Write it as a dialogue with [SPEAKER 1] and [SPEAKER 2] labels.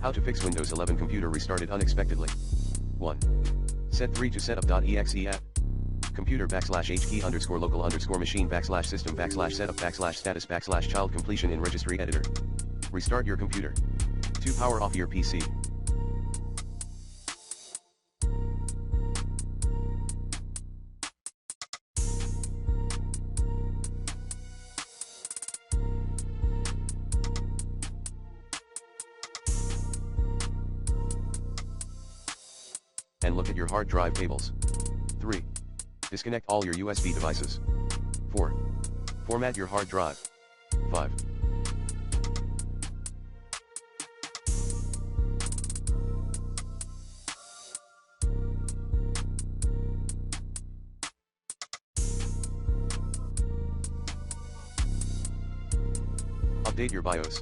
[SPEAKER 1] How to fix Windows 11 computer restarted unexpectedly. 1. Set 3 to setup.exe app. Computer \h key _ local _ machine \system \setup \status \child completion in registry editor. Restart your computer. 2. Power off your PC. And look at your hard drive cables. 3. Disconnect all your USB devices. 4. Format your hard drive. 5. Update your BIOS.